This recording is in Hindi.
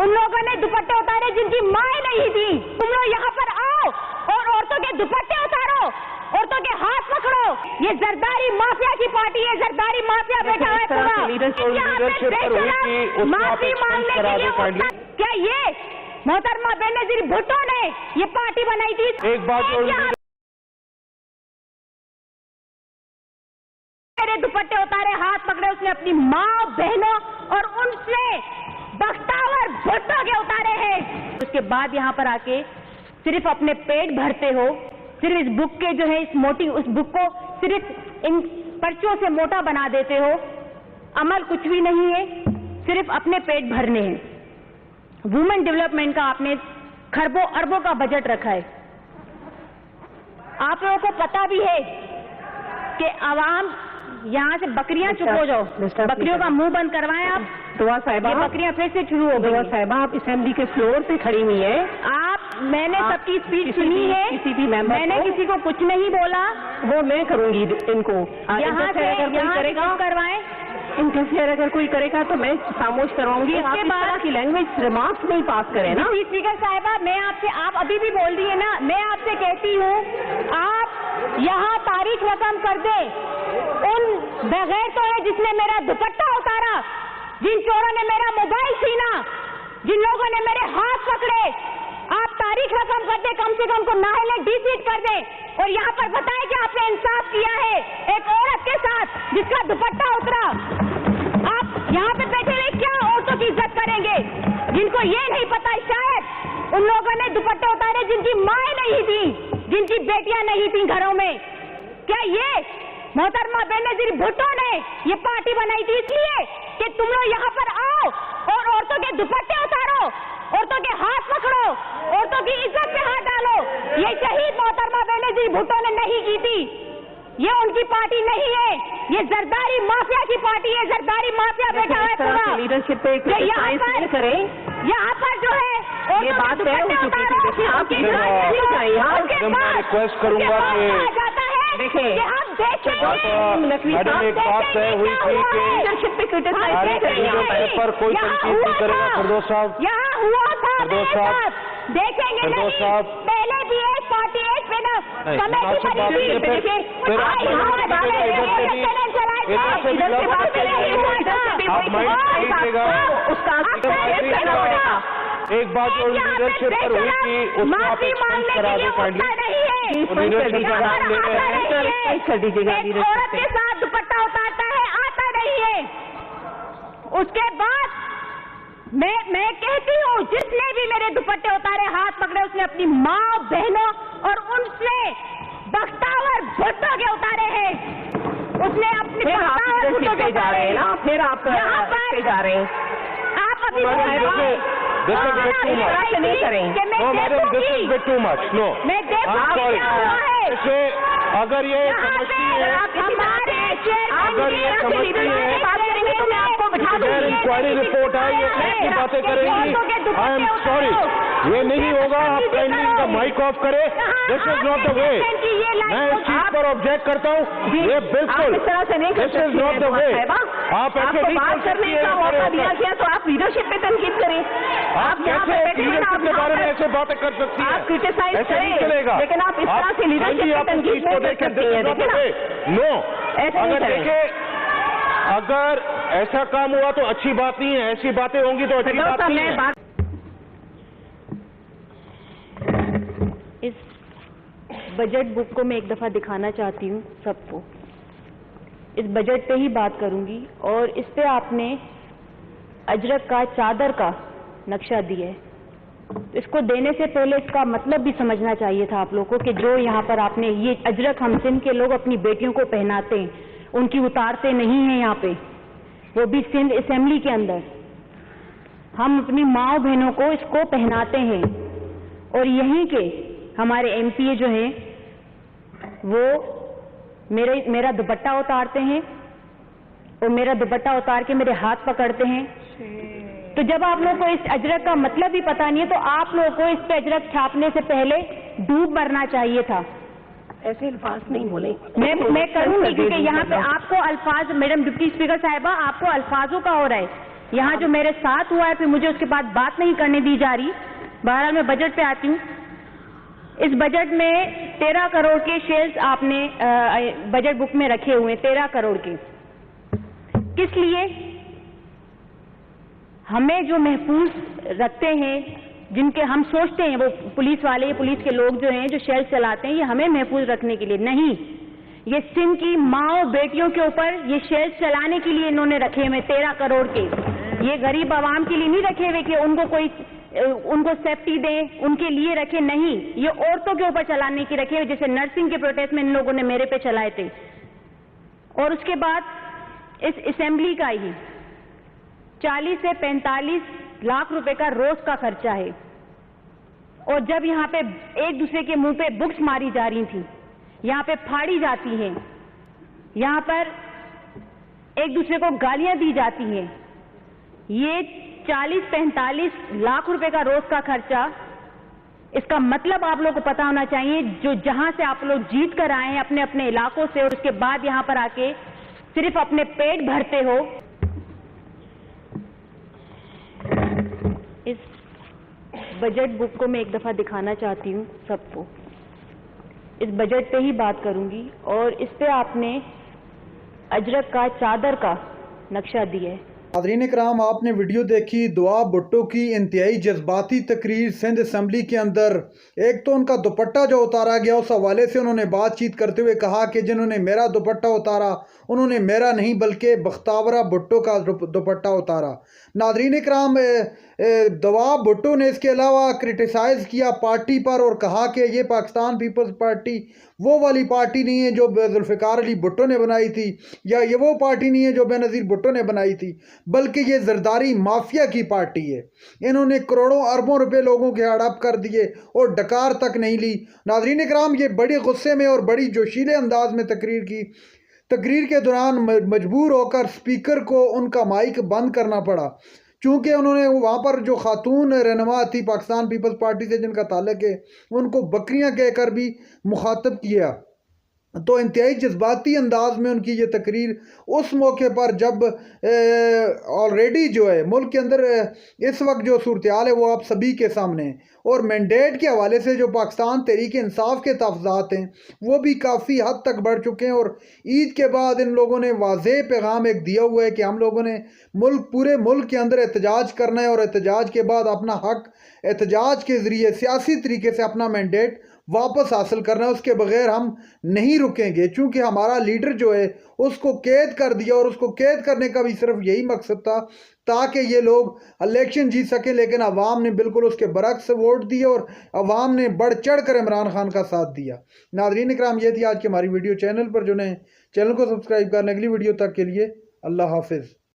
उन लोगों ने दुपट्टे उतारे जिनकी माएँ नहीं थी। तुम लोग यहाँ पर आओ और औरतों के दुपट्टे उतारो, औरतों के हाथ पकड़ो। ये जरदारी माफिया की पार्टी है, जरदारी माफिया बैठा है पूरा। माफी मांगने के लिए क्या ये मोहतरमा बेनजीर भुट्टो ने ये पार्टी बनाई थी? एक बात मेरे दुपट्टे उतारे, हाथ पकड़े, उसने अपनी माँ बहनों और उनसे बख्तावर भुट्टो के उतारे हैं। उसके बाद यहाँ पर आके सिर्फ अपने पेट भरते हो, सिर्फ इस बुक के जो है उस बुक को सिर्फ इन पर्चों से मोटा बना देते हो। अमल कुछ भी नहीं है, सिर्फ अपने पेट भरने हैं। वुमेन डेवलपमेंट का आपने खरबों अरबों का बजट रखा है। आप लोगों को पता भी है कि आवाम यहाँ से बकरियां चुप हो जाओ, बकरियों का मुंह बंद करवाएं आप। दुआ साहिबा, ये बकरियां फिर से शुरू हो गई। दुआ साहिबा, आप असेंबली के फ्लोर पे खड़ी हुई है। मैंने सबकी स्पीच सुनी है, किसी भी मेंबर मैंने किसी को कुछ नहीं बोला। वो मैं करूंगी इनको। यहाँ से करवाएं। इंटरफेयर अगर कोई करेगा तो मैं खामोश करवाऊंगी। आप इस तरह की लैंग्वेज रिमार्क्स नहीं पास करें ना। स्पीकर साहिबा, मैं आपसे, आप अभी भी बोल रही है ना, मैं आपसे कहती हूँ आप यहाँ तारीख रकम कर दे उन बगैर तो है जिसने मेरा दुपट्टा उतारा, जिन चोरों ने मेरा मोबाइल छीना, जिन लोगों ने मेरे हाथ पकड़े। आप तारीख रकम कर दे, कम से कम को नाहले डिसीट कर दे और यहाँ पर बताएं कि आपने इंसाफ किया है एक औरत के साथ जिसका दुपट्टा उतरा। आप यहाँ पे बैठे हुए क्या औरतों की इज्जत करेंगे जिनको ये नहीं पता शायद उन लोगों ने दुपट्टे उतारे जिनकी माएँ नहीं थी, जिनकी बेटियां नहीं थी घरों में। क्या ये मोहतरमा बेनजीर भुट्टो ने ये पार्टी बनाई थी इसलिए कि तुम लोग यहाँ पर आओ और औरतों के दुपट्टे उतारो, औरतों के हाथ पकड़ो, औरतों की इज्जत पे हाथ डालो? ये शहीद मोहतरमा बेनजीर भुट्टो ने नहीं की थी, ये उनकी पार्टी नहीं है, ये जरदारी माफिया की पार्टी है। जरदारी माफिया बैठा है पूरा। लीडरशिप पे यहाँ पर जो है ये बात तय हो चुकी थी। मैं रिक्वेस्ट करूंगा कि देखिए हम मैडम एक बात तय हुई थी कि पर कोई तनकीद नहीं करेगा। फिरदौस साहब, यहाँ हुआ था, फिरदौस साहब, देखेंगे फिरदौस नहीं, साहब, पहले भी एक पार्टी एक पे ना कमेटी बनी थी। फिर आप एक बात जो लीडरशिप पर हुई थी उसको आप एक्सपेंस करा दें काइंडली। लीडरशिप का नाम ले रहे हैं, कर दीजिएगा। औरत के साथ दुपट्टा उतारता है, आता नहीं है। उसके बाद मैं कहती हूँ जिसने भी मेरे दुपट्टे उतारे, हाथ पकड़े, उसने अपनी माँ बहनों और उनसे बख्तावर भुट्टो के उतारे हैं। उसने अपने बख्तावर भुट्टो के जा रहे हैं ना, फिर आप यहाँ पर जा रहे हैं। आप अभी This is a bit too much. No, madam, this is a bit too much. No, I'm sorry. जैसे अगर ये समझती है, अगर ये समझती है अगर इंक्वायरी रिपोर्ट है ये ऐसी बातें करेंगी, आई एम सॉरी, ये नहीं होगा। आप काइंडली इनका माइक ऑफ करें। This is not the way. मैं इस चीज पर ऑब्जेक्ट करता हूँ। ये बिल्कुल this is not the way. आप ऐसे नहीं बात करने का मौका दिया गया तो आप लीडरशिप पे तनकीद करें। आप कैसे लीडरशिप के बारे में ऐसे बातें कर सकती हैं? आप क्रिटिसाइज ऐसे नहीं करें, चलेगा। लेकिन आप इस तरह से लीडरशिप पे तनकीद नहीं कर सकती हैं। नो, ऐसे नहीं अगर करें। देखिए अगर ऐसा काम हुआ तो अच्छी बात नहीं है, ऐसी बातें होंगी तो अच्छी बात नहीं है। इस बजट बुक को मैं एक दफा दिखाना चाहती हूँ सबको। इस बजट पे ही बात करूंगी और इस पे आपने अजरक का, चादर का नक्शा दिया है। इसको देने से पहले इसका मतलब भी समझना चाहिए था आप लोगों को कि जो यहाँ पर आपने ये अजरक हम सिंध के लोग अपनी बेटियों को पहनाते हैं, उनकी उतारते नहीं हैं यहाँ पे, वो भी सिंध असेंबली के अंदर। हम अपनी माँ बहनों को इसको पहनाते हैं और यहीं के हमारे एमपीए जो हैं वो मेरा दुपट्टा उतारते हैं और मेरा दुपट्टा उतार के मेरे हाथ पकड़ते हैं। तो जब आप लोगों को इस अजरक का मतलब भी पता नहीं है तो आप लोगों को इस पे अजरक छापने से पहले डूब मरना चाहिए था। ऐसे अल्फाज नहीं बोले। मैं करूंगी क्योंकि यहाँ पे आपको अल्फाज, मैडम डिप्टी स्पीकर साहिबा, आपको अल्फाजों का हो रहा है। यहाँ जो मेरे साथ हुआ है, फिर मुझे उसके बाद बात नहीं करने दी जा रही। बहरहाल मैं बजट पे आती हूँ। इस बजट में 13 करोड़ के शेयर्स आपने बजट बुक में रखे हुए हैं, 13 करोड़ के। किस लिए? हमें जो महफूज रखते हैं, जिनके हम सोचते हैं वो पुलिस वाले, पुलिस के लोग जो हैं, जो शेयर्स चलाते हैं, ये हमें महफूज रखने के लिए नहीं, ये सिंध की माओ बेटियों के ऊपर ये शेयर्स चलाने के लिए इन्होंने रखे हुए 13 करोड़ के। ये गरीब आवाम के लिए नहीं रखे हुए कि उनको सेफ्टी दें, उनके लिए रखे नहीं, ये औरतों के ऊपर चलाने की रखे हुए, जैसे नर्सिंग के प्रोटेस्ट में इन लोगों ने मेरे पे चलाए थे। और उसके बाद इस असेंबली का ही 40 से 45 लाख रुपए का रोज का खर्चा है। और जब यहाँ पे एक दूसरे के मुंह पे बुक्स मारी जा रही थी, यहाँ पे फाड़ी जाती हैं, यहाँ पर एक दूसरे को गालियां दी जाती हैं, ये 40-45 लाख रुपए का रोज का खर्चा, इसका मतलब आप लोगों को पता होना चाहिए, जो जहां से आप लोग जीत कर आए हैं अपने अपने इलाकों से, और उसके बाद यहां पर आके सिर्फ अपने पेट भरते हो। इस बजट बुक को मैं एक दफा दिखाना चाहती हूँ सबको। इस बजट पे ही बात करूंगी, और इस पे आपने अजरक का, चादर का नक्शा दिया है। नाज़रीन इकराम, आपने वीडियो देखी दुआ भुट्टो की इंतहाई जज्बाती तकरीर सिंध असम्बली के अंदर। एक तो उनका दुपट्टा जो उतारा गया, उस हवाले से उन्होंने बातचीत करते हुए कहा कि जिन्होंने मेरा दुपट्टा उतारा उन्होंने मेरा नहीं बल्कि बख्तावरा भुट्टो का दुपट्टा उतारा। नाज़रीन इकराम, दुआ भुट्टो ने इसके अलावा क्रिटिसाइज़ किया पार्टी पर और कहा कि ये पाकिस्तान पीपल्स पार्टी वो वाली पार्टी नहीं है जो जुल्फ़िकार अली भुट्टो ने बनाई थी, या ये वो पार्टी नहीं है जो बेनज़ीर भुट्टो ने बनाई थी, बल्कि ये जरदारी माफिया की पार्टी है। इन्होंने करोड़ों अरबों रुपए लोगों के हड़प कर दिए और डकार तक नहीं ली। नाज़रीन इकराम, ये बड़े गुस्से में और बड़ी जोशीले अंदाज में तकरीर की। तकरीर के दौरान मजबूर होकर स्पीकर को उनका माइक बंद करना पड़ा, चूँकि उन्होंने वहाँ पर जो खातून रहनुमा थी पाकिस्तान पीपल्स पार्टी से जिनका ताल्लुक है, उनको बकरियाँ कहकर भी मुखातब किया। तो इंतहाई जज्बाती अंदाज में उनकी ये तकरीर उस मौके पर जब ऑलरेडी जो है मुल्क के अंदर इस वक्त जो सूरत हाल है वो आप सभी के सामने है, और मैंडेट के हवाले से जो पाकिस्तान तहरीक इंसाफ के तहफ़्ज़ात हैं वो भी काफ़ी हद तक बढ़ चुके हैं। और ईद के बाद इन लोगों ने वाज़ेह पैगाम एक दिया हुआ है कि हम लोगों ने पूरे मुल्क के अंदर एहतजाज करना है, और एहतजाज के बाद अपना हक एहतजाज के ज़रिए सियासी तरीके से अपना मैंडेट वापस हासिल करना है। उसके बगैर हम नहीं रुकेंगे, चूँकि हमारा लीडर जो है उसको कैद कर दिया, और उसको कैद करने का भी सिर्फ यही मकसद था ताकि ये लोग इलेक्शन जीत सकें। लेकिन अवाम ने बिल्कुल उसके बरक्स वोट दिए और अवाम ने बढ़ चढ़ कर इमरान खान का साथ दिया। नाज़रीन इकराम, ये थी आज की हमारी वीडियो। चैनल पर जो नए चैनल को सब्सक्राइब करने के लिए, वीडियो तक के लिए अल्लाह हाफिज़।